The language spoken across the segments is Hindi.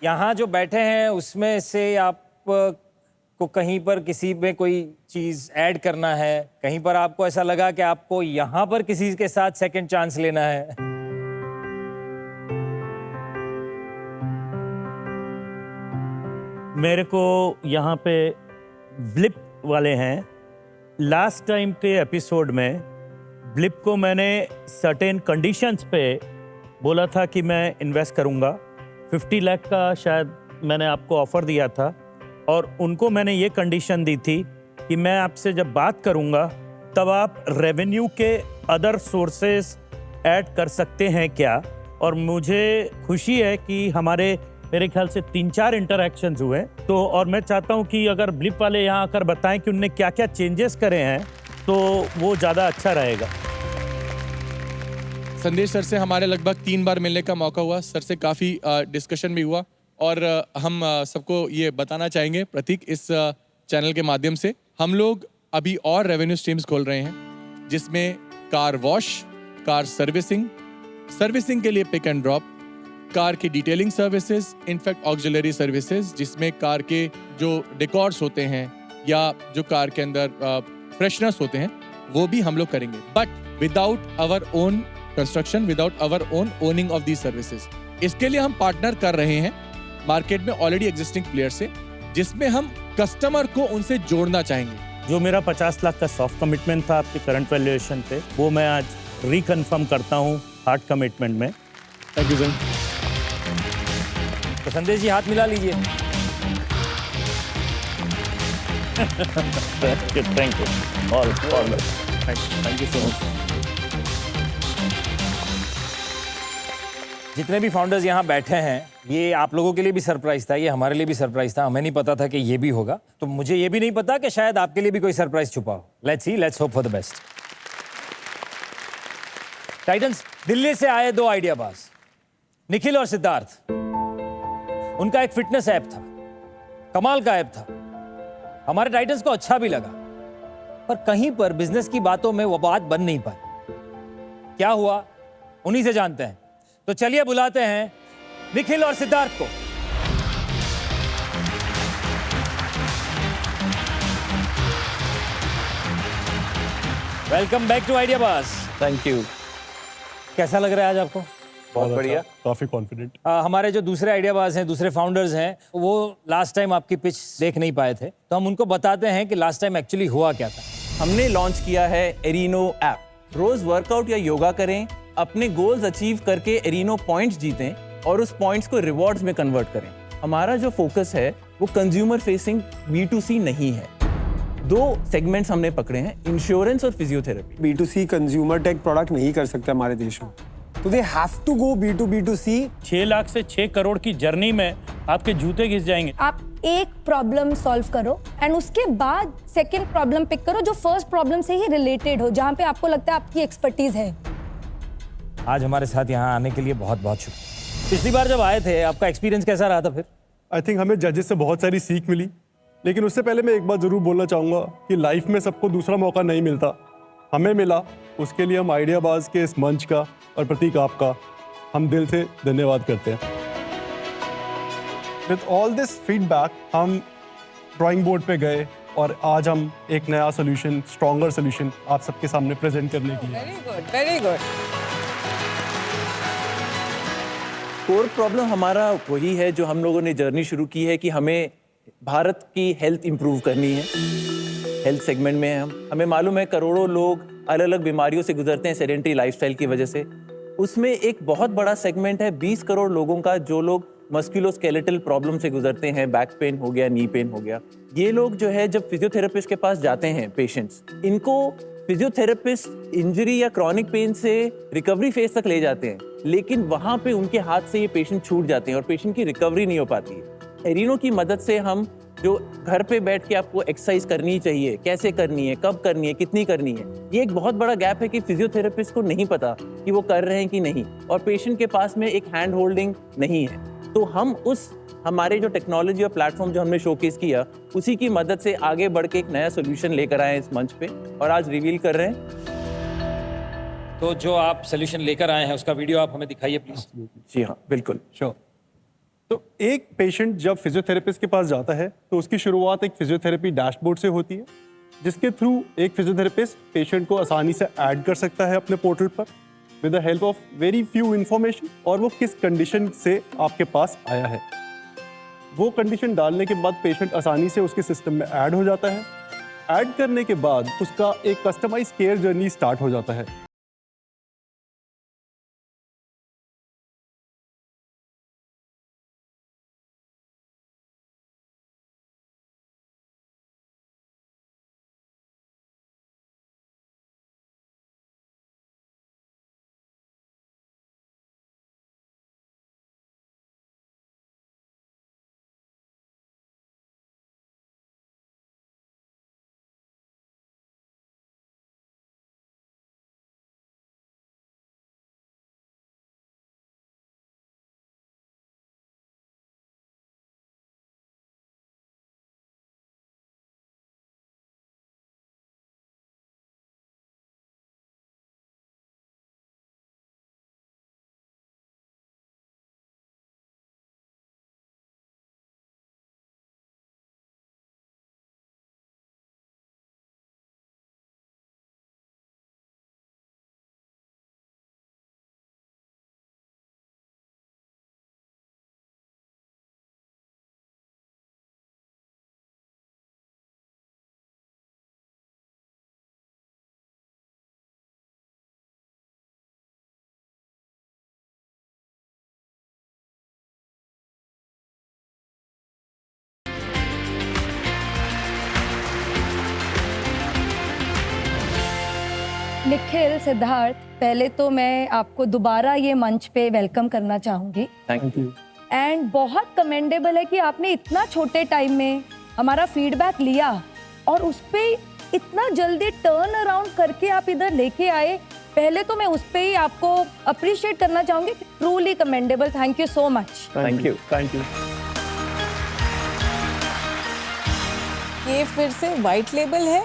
यहाँ जो बैठे हैं उसमें से आप को कहीं पर किसी में कोई चीज ऐड करना है, कहीं पर आपको ऐसा लगा कि आपको यहाँ पर किसी के साथ सेकंड चांस लेना है? मेरे को यहाँ पे ब्लिप वाले हैं। लास्ट टाइम के एपिसोड में ब्लिप को मैंने सर्टेन कंडीशंस पे बोला था कि मैं इन्वेस्ट करूँगा। 50 लाख का शायद मैंने आपको ऑफर दिया था और उनको मैंने ये कंडीशन दी थी कि मैं आपसे जब बात करूँगा तब आप रेवेन्यू के अदर सोर्सेस ऐड कर सकते हैं क्या। और मुझे खुशी है कि मेरे ख्याल से 3-4 इंटरैक्शंस हुए तो, और मैं चाहता हूं कि अगर ब्लिप वाले यहाँ आकर बताएं कि उनने क्या क्या चेंजेस करे हैं तो वो ज़्यादा अच्छा रहेगा। संदेश सर से हमारे लगभग 3 बार मिलने का मौका हुआ। सर से काफ़ी डिस्कशन भी हुआ और हम सबको ये बताना चाहेंगे प्रतीक, इस चैनल के माध्यम से हम लोग अभी और रेवेन्यू स्ट्रीम्स खोल रहे हैं जिसमें कार वॉश, कार सर्विसिंग के लिए पिक एंड ड्रॉप, कार की detailing services, in fact auxiliary services जिसमें कार के जो डेकोर्स होते हैं या जो कार के अंदर फ्रेशनर्स होते हैं वो भी हम लोग करेंगे, but without our own construction, without our own owning of the services. इसके लिए हम पार्टनर कर रहे हैं मार्केट में ऑलरेडी एग्जिस्टिंग प्लेयर से, जिसमें हम कस्टमर को उनसे जोड़ना चाहेंगे। जो मेरा 50 लाख का सॉफ्ट कमिटमेंट था आपके करंट वैल्यूएशन पे, वो मैं आज रिकन्फर्म करता हूँ हार्ड कमिटमेंट में। Thank you sir. तो संदेश जी हाथ मिला लीजिए। Thank you all thank you so much. जितने भी फाउंडर्स यहाँ बैठे हैं, ये आप लोगों के लिए भी सरप्राइज था, ये हमारे लिए भी सरप्राइज था। हमें नहीं पता था कि ये भी होगा, तो मुझे ये भी नहीं पता कि शायद आपके लिए भी कोई सरप्राइज छुपा हो। Let's hope for the best. Titans, Delhi से आए 2 आइडियाबाज, निखिल और सिद्धार्थ। उनका एक फिटनेस ऐप था, कमाल का ऐप था, हमारे टाइटंस को अच्छा भी लगा, पर कहीं पर बिजनेस की बातों में वो बात बन नहीं पाई। क्या हुआ उन्हीं से जानते हैं। तो चलिए बुलाते हैं निखिल और सिद्धार्थ को। Welcome back to Ideabaaz. Thank you. कैसा लग रहा है आज आपको? बहुत बढ़िया। काफी कॉन्फिडेंट। हमारे जो दूसरे आइडियाबाज हैं, दूसरे फाउंडर्स हैं, वो लास्ट टाइम आपकी पिच देख नहीं पाए थे, तो हम उनको बताते हैं कि लास्ट टाइम एक्चुअली हुआ क्या था। हमने लॉन्च किया है एरिनो ऐप। रोज वर्कआउट या योगा करें, अपने गोल्स अचीव करके एरिनो पॉइंट्स जीतें और उस पॉइंट्स को रिवॉर्ड्स में कन्वर्ट करें। हमारा जो फोकस है वो कंज्यूमर फेसिंग B2C नहीं है। 2 सेगमेंट्स हमने पकड़े हैं, इंश्योरेंस और physiotherapy. B2C consumer tech product नहीं कर सकते हमारे देश में, तो they have to go B2B2C। 6 lakh से 6 करोड़ की जर्नी में आपके जूते घिस जाएंगे। आप एक प्रॉब्लम सॉल्व करो एंड उसके बाद सेकंड प्रॉब्लम पिक करो जो फर्स्ट प्रॉब्लम से ही रिलेटेड हो, जहाँ पे आपको लगता है आपकी एक्सपर्टीज है। आज हमारे साथ यहाँ आने के लिए बहुत बहुत शुक्रिया। पिछली बार जब आए थे, आपका एक्सपीरियंस कैसा रहा था फिर? आई थिंक हमें जजेस से बहुत सारी सीख मिली, लेकिन उससे पहले मैं एक बात जरूर बोलना चाहूँगा कि लाइफ में सबको दूसरा मौका नहीं मिलता, हमें मिला। उसके लिए हम आइडियाबाज के इस मंच का और प्रतीक आपका हम दिल से धन्यवाद करते हैं। विद ऑल दिस फीडबैक हम ड्राइंग बोर्ड पे गए और आज हम एक नया सोल्यूशन, स्ट्रॉन्गर सोल्यूशन आप सबके सामने प्रेजेंट करने की है। Very good, very good. Core problem हमारा वही है जो हम लोगों ने जर्नी शुरू की है कि हमें भारत की हेल्थ इंप्रूव करनी है। हेल्थ सेगमेंट में हमें मालूम है करोड़ों लोग अलग अलग बीमारियों से गुजरते हैं सेडेंटरी लाइफस्टाइल की वजह से। उसमें एक बहुत बड़ा सेगमेंट है 20 करोड़ लोगों का जो लोग मस्कुलोस्केलेटल प्रॉब्लम से गुजरते हैं, बैक पेन हो गया, नी पेन हो गया। ये लोग जो है जब फिजियोथेरेपिस्ट के पास जाते हैं पेशेंट्स, इनको फिजियोथेरेपिस्ट इंजरी या क्रॉनिक पेन से रिकवरी फेज तक ले जाते हैं, लेकिन वहाँ पे उनके हाथ से ये पेशेंट छूट जाते हैं और पेशेंट की रिकवरी नहीं हो पाती है। एरिनो की मदद से हम जो घर पे बैठ के आपको एक्सरसाइज करनी चाहिए, कैसे करनी है, कब करनी है, कितनी करनी है, ये एक बहुत बड़ा गैप है कि फिजियोथेरेपिस्ट को नहीं पता कि वो कर रहे हैं कि नहीं, और पेशेंट के पास में एक हैंड होल्डिंग नहीं है। तो हम उस हमारे जो टेक्नोलॉजी और प्लेटफॉर्म जो हमने शोकेस किया, उसी की मदद से आगे बढ़ के एक नया सोल्यूशन लेकर आए इस मंच पे और आज रिवील कर रहे हैं। तो जो आप सोल्यूशन लेकर आए हैं उसका वीडियो आप हमें दिखाइए प्लीज। जी हाँ, बिल्कुल। श्योर। तो एक पेशेंट जब फिजियोथेरेपिस्ट के पास जाता है तो उसकी शुरुआत एक फिजियोथेरेपी डैशबोर्ड से होती है, जिसके थ्रू एक फिजियोथेरेपिस्ट पेशेंट को आसानी से ऐड कर सकता है अपने पोर्टल पर with the help of very few information, और वो किस कंडीशन से आपके पास आया है वो कंडीशन डालने के बाद पेशेंट आसानी से उसके सिस्टम में ऐड हो जाता है। ऐड करने के बाद उसका एक कस्टमाइज केयर जर्नी स्टार्ट हो जाता है। निखिल, सिद्धार्थ, पहले तो मैं आपको दोबारा ये मंच पे वेलकम करना चाहूँगी थैंक यू। एंड बहुत कमेंडेबल है कि आपने इतना छोटे टाइम में हमारा फीडबैक लिया और उस पे इतना जल्दी टर्न अराउंड करके आप इधर लेके आए। पहले तो मैं उस पे ही आपको अप्रिशिएट करना चाहूँगी, truly commendable. Thank you so much. Thank you. ये फिर से वाइट लेबल है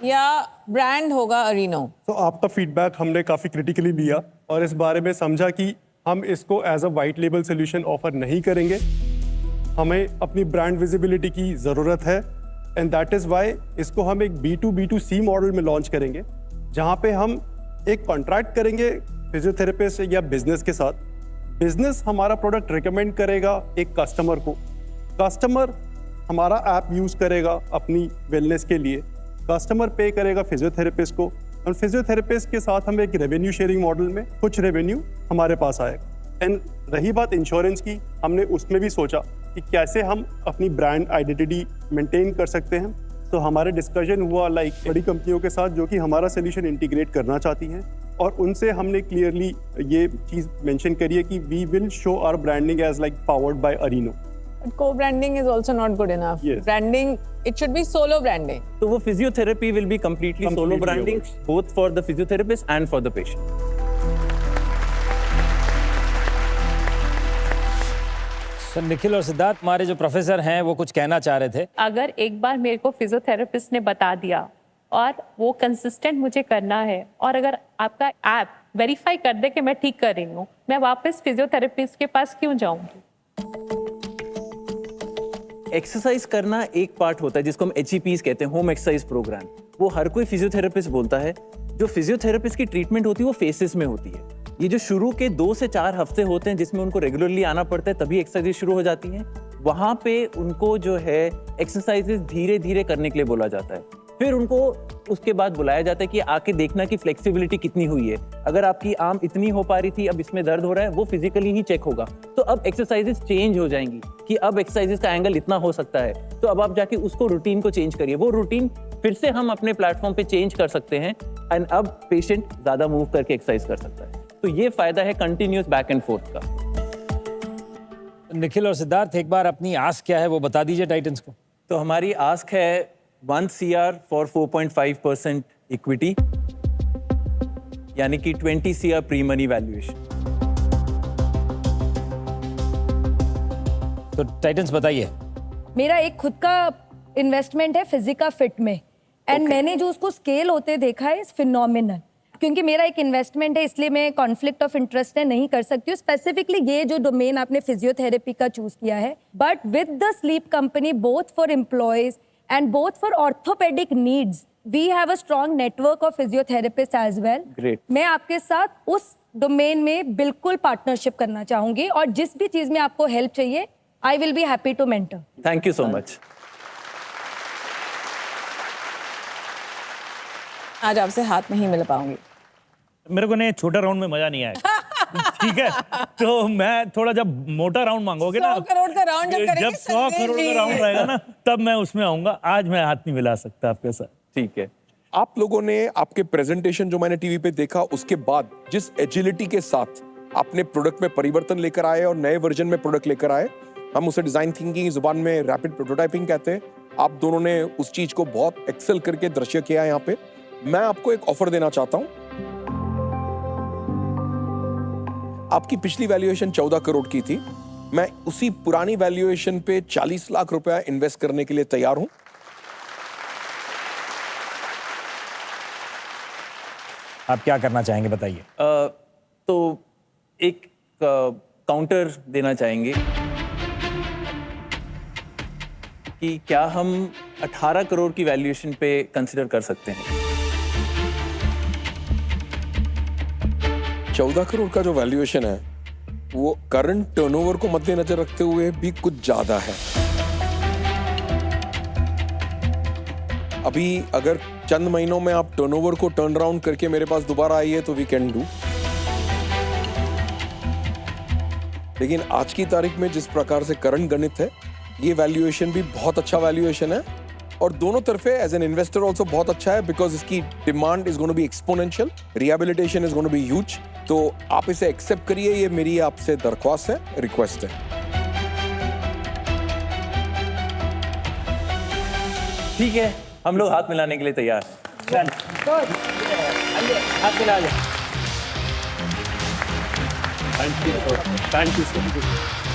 या ब्रांड होगा अरीनो? तो आपका फीडबैक हमने काफ़ी क्रिटिकली लिया और इस बारे में समझा कि हम इसको as a white label solution offer नहीं करेंगे। हमें अपनी ब्रांड विजिबिलिटी की ज़रूरत है एंड दैट इज़ वाई इसको हम एक B2B2C मॉडल में लॉन्च करेंगे, जहाँ पे हम एक कॉन्ट्रैक्ट करेंगे फिजियोथेरेपिस्ट या बिजनेस के साथ। बिजनेस हमारा प्रोडक्ट रिकमेंड करेगा एक कस्टमर को, कस्टमर हमारा ऐप यूज़ करेगा अपनी वेलनेस के लिए, कस्टमर पे करेगा फिजियोथेरेपिस्ट को, और फिजियोथेरेपिस्ट के साथ हम एक रेवेन्यू शेयरिंग मॉडल में कुछ रेवेन्यू हमारे पास आएगा। एंड रही बात इंश्योरेंस की, हमने उसमें भी सोचा कि कैसे हम अपनी ब्रांड आइडेंटिटी मेंटेन कर सकते हैं। तो हमारे डिस्कशन हुआ लाइक बड़ी कंपनियों के साथ जो कि हमारा सोल्यूशन इंटीग्रेट करना चाहती हैं, और उनसे हमने क्लियरली ये चीज़ मेंशन करी है कि we will show our branding as like powered by Arino. Co-branding is also not good enough. Yes. Branding, it should be solo branding. तो वो physiotherapy will be completely solo Completely branding, yours. both for the physiotherapist and for the patient. Sir, Nikhil और सिद्धार्थ, हमारे जो प्रोफेसर हैं वो कुछ कहना चाह रहे थे। अगर एक बार मेरे को फिजियोथेरेपिस्ट ने बता दिया और वो कंसिस्टेंट मुझे करना है, और अगर आपका ऐप वेरीफाई कर दे कि मैं ठीक कर रही हूँ, मैं वापस फिजियोथेरेपिस्ट के पास क्यों जाऊँगी? एक्सरसाइज करना एक पार्ट होता है जिसको हम HEPs कहते हैं, होम एक्सरसाइज प्रोग्राम। वो हर कोई फिजियोथेरेपिस्ट बोलता है। जो फिजियोथेरेपिस्ट की ट्रीटमेंट होती है वो फेसेस में होती है। ये जो शुरू के 2 से 4 हफ्ते होते हैं जिसमें उनको रेगुलरली आना पड़ता है, तभी एक्सरसाइज शुरू हो जाती हैं। वहाँ पे उनको जो है एक्सरसाइजेस धीरे धीरे करने के लिए बोला जाता है। फिर उनको उसके बाद बुलाया जाता है कि आके देखना कि फ्लेक्सिबिलिटी कितनी हुई है। अगर आपकी आर्म इतनी हो पा रही थी, अब इसमें दर्द हो रहा है, वो फिजिकली ही चेक होगा। तो अब एक्सरसाइजेस चेंज हो जाएंगी कि अब एक्सरसाइजेस का एंगल इतना हो सकता है, तो अब आप जाके उसको रूटीन को चेंज करिए। वो रूटीन फिर से हम अपने प्लेटफॉर्म पे चेंज कर सकते हैं एंड अब पेशेंट ज्यादा मूव करके एक्सरसाइज कर सकता है। तो ये फायदा है कंटिन्यूअस बैक एंड फोर्थ का। निखिल और सिद्धार्थ, एक बार अपनी आस्क क्या है वो बता दीजिए टाइटन्स को। तो हमारी आस्क है 1 CR फॉर 4.5% इक्विटी, यानी कि 20 CR प्री मनी वैल्यूएशन। तो टाइटन्स बताइए। मेरा एक खुद का इन्वेस्टमेंट है फिजिका फिट में, एंड मैंने जो उसको स्केल होते देखा है, इज फिनोमिनल। क्योंकि मेरा एक इन्वेस्टमेंट है इसलिए मैं कॉन्फ्लिक्ट ऑफ इंटरेस्ट है नहीं कर सकती हूँ स्पेसिफिकली ये जो डोमेन आपने फिजियोथेरेपी का चूज किया है but with the sleep company both for employees and both for orthopaedic needs we have a strong network of physiotherapist as well Great. मैं आपके साथ उस डोमेन में बिल्कुल पार्टनरशिप करना चाहूंगी और जिस भी चीज में आपको हेल्प चाहिए I will be happy to mentor thank you so much. आज आपसे हाथ नहीं मिला पाऊंगी। मेरे को नहीं छोटा राउंड में मजा नहीं आया ठीक है तो मैं थोड़ा जब मोटा राउंड मांगोगे ना 100 करोड़ का राउंड जब करेंगे 100 करोड़ का राउंड रहेगा ना तब मैं उसमें आऊंगा। आज मैं हाथ नहीं मिला सकता आपके साथ। ठीक है। आप लोगों ने आपके प्रेजेंटेशन जो मैंने टीवी पे देखा उसके बाद जिस एजिलिटी के साथ आपने प्रोडक्ट में परिवर्तन लेकर आए और नए वर्जन में प्रोडक्ट लेकर आए, हम उसे डिजाइन थिंकिंग की जुबान में रैपिड प्रोटोटाइपिंग कहते हैं। आप दोनों ने उस चीज को बहुत एक्सेल करके दृश्य किया है यहाँ पे। मैं आपको एक ऑफर देना चाहता हूं। आपकी पिछली वैल्यूएशन 14 करोड़ की थी, मैं उसी पुरानी वैल्यूएशन पे 40 लाख रुपया इन्वेस्ट करने के लिए तैयार हूं। आप क्या करना चाहेंगे बताइए। तो एक काउंटर देना चाहेंगे कि क्या हम 18 करोड़ की वैल्यूएशन पे कंसिडर कर सकते हैं। 14 करोड़ का जो वैल्यूएशन है वो करंट टर्नओवर को मद्देनजर रखते हुए भी कुछ ज्यादा है। अभी अगर चंद महीनों में आप टर्नओवर को टर्न अराउंड करके मेरे पास दोबारा आइए तो वी कैन डू। लेकिन आज की तारीख में जिस प्रकार से करंट गणित है, ये वैल्यूएशन भी बहुत अच्छा वैल्यूएशन है और दोनों तरफे एज एन इन्वेस्टर आल्सो बहुत अच्छा है बिकॉज इसकी demand is gonna be exponential, rehabilitation is gonna be huge. तो आप इसे एक्सेप्ट करिए, ये मेरी आपसे दरख्वास्त है, रिक्वेस्ट है। ठीक है, हम लोग हाथ मिलाने के लिए तैयार हैं। हाथ मिला थैंक यू सो मच।